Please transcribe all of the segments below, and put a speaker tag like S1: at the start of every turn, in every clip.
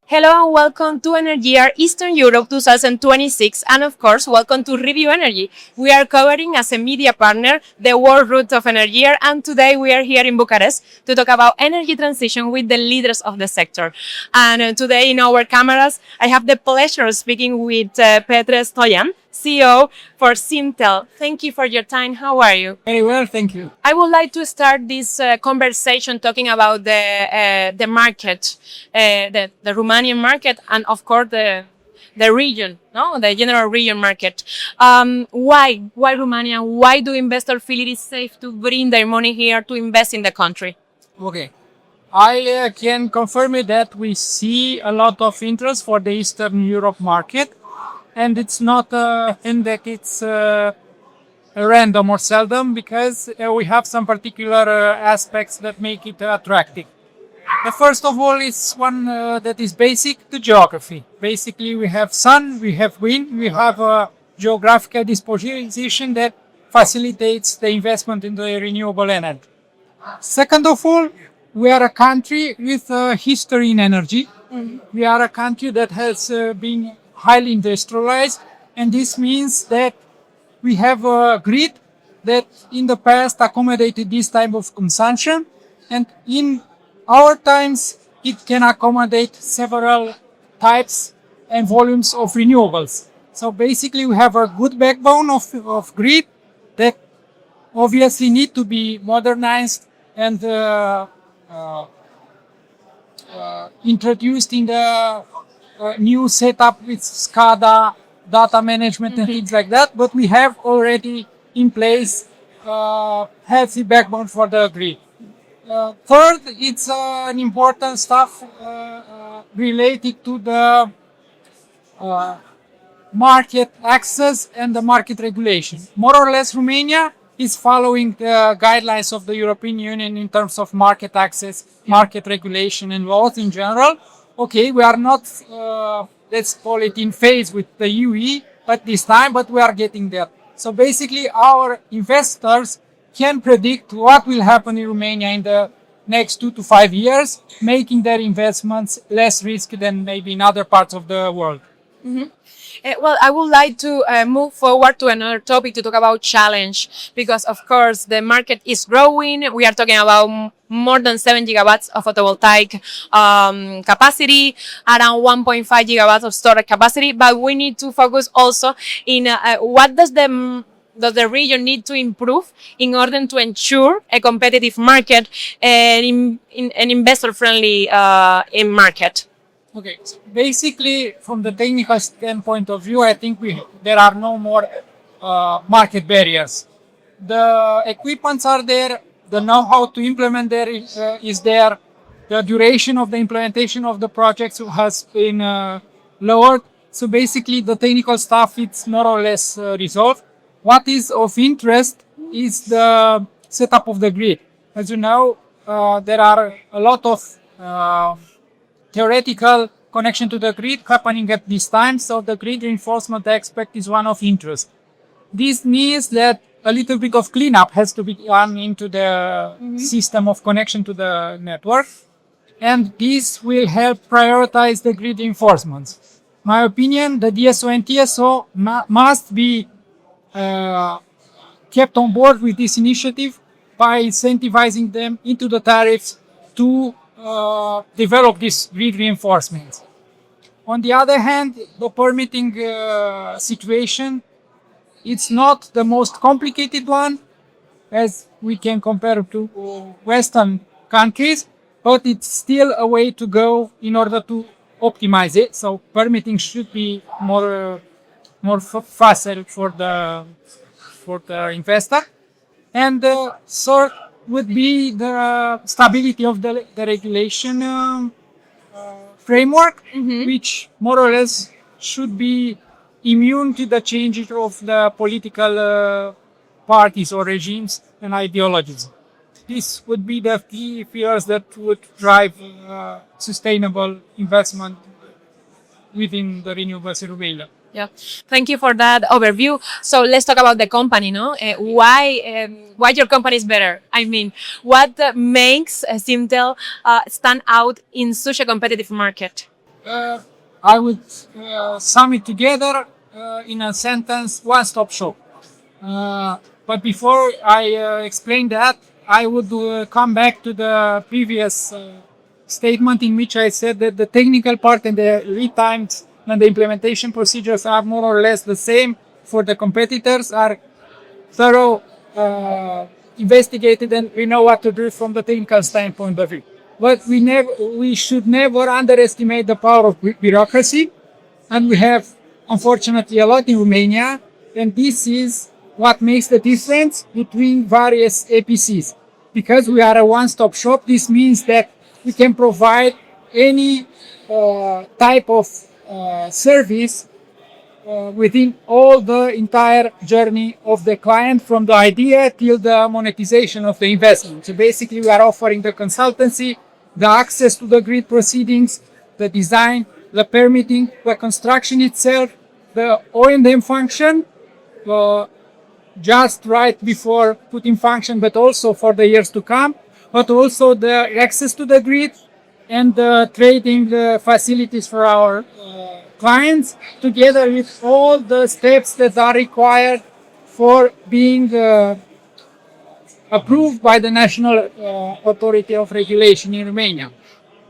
S1: Hello and welcome to Energyear Eastern Europe 2026, and of course welcome to Review Energy. We are covering as a media partner the world route of Energyear, and today we are here in Bucharest to talk about energy transition with the leaders of the sector. And today in our cameras I have the pleasure of speaking with Petre Stoian, CEO for SIMTEL. Thank you for your time. How are you?
S2: Very well, thank you.
S1: I would like to start this conversation talking about the market, the Romanian market, and of course the region, no, the general region market. Why Romania? Why do investors feel it is safe to bring their money here to invest in the country?
S2: Okay. I can confirm it that we see a lot of interest for the Eastern Europe market, and it's not in that it's random or seldom because we have some particular aspects that make it attractive. The first of all is one that is basic to geography. Basically, we have sun, we have wind, we have a geographical disposition that facilitates the investment in the renewable energy. Second of all, we are a country with a history in energy. We are a country that has been highly industrialized, and this means that we have a grid that in the past accommodated this type of consumption, and in our times it can accommodate several types and volumes of renewables. So basically we have a good backbone of grid that obviously need to be modernized and introduced in the new setup with SCADA, data management and things like that, but we have already in place healthy backbone for the grid. Third, it's an important stuff related to the market access and the market regulation. More or less, Romania is following the guidelines of the European Union in terms of market access, market regulation, and laws in general. Okay, we are not, let's call it in phase with the UE, but this time, but we are getting there. So basically, our investors can predict what will happen in Romania in the next 2 to 5 years, making their investments less risky than maybe in other parts of the world.
S1: Well, I would like to move forward to another topic to talk about challenge, because of course the market is growing. We are talking about more than 7 gigawatts of photovoltaic capacity, around 1.5 gigawatts of storage capacity, but we need to focus also in what does the region need to improve in order to ensure a competitive market and an investor-friendly market.
S2: Okay, so basically, from the technical standpoint of view, I think there are no more market barriers. The equipments are there, the know-how to implement there is there, the duration of the implementation of the projects has been lowered. So basically, the technical stuff it's more or less resolved. What is of interest is the setup of the grid. As you know, there are a lot of theoretical connection to the grid happening at this time, so the grid reinforcement aspect is one of interest. This means that a little bit of cleanup has to be done into the system of connection to the network, and this will help prioritize the grid reinforcements. My opinion, the DSO and TSO must be kept on board with this initiative by incentivizing them into the tariffs to develop these grid reinforcements. On the other hand, the permitting situation, it's not the most complicated one as we can compare to Western countries, but it's still a way to go in order to optimize it. So permitting should be more faster for the investor. And third would be the stability of the regulation framework, which more or less should be immune to the changes of the political parties or regimes and ideologies. This would be the key pillars that would drive sustainable investment within the renewables in Romania.
S1: Yeah, thank you for that overview. So let's talk about the company. No, why your company is better? I mean, what makes SIMTEL stand out in such a competitive market?
S2: Uh, I would sum it together in a sentence: one-stop shop. Uh, but before I explain that, I would come back to the previous statement in which I said that the technical part and the lead times and the implementation procedures are more or less the same for the competitors, are thorough, investigated, and we know what to do from the technical standpoint of view. But we should never underestimate the power of bureaucracy, and we have, unfortunately, a lot in Romania, and this is what makes the difference between various APCs. Because we are a one-stop shop, this means that we can provide any type of service within all the entire journey of the client, from the idea till the monetization of the investment. So basically, we are offering the consultancy, the access to the grid proceedings, the design, the permitting, the construction itself, the O&M function, uh, just right before putting function, but also for the years to come, but also the access to the grid and the trading facilities for our clients, together with all the steps that are required for being approved by the National Authority of Regulation in Romania.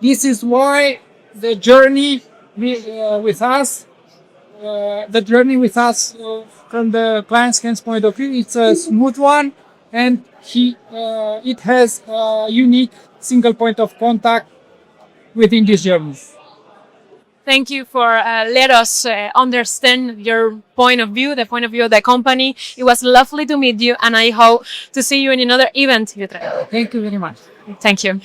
S2: This is why the journey with us from the client's hands point of view, it's a smooth one, and it has a unique single point of contact within this journey.
S1: Thank you for let us understand your point of view, the point of view of the company. It was lovely to meet you, and I hope to see you in another event, Petre.
S2: Thank you very much.
S1: Thank you.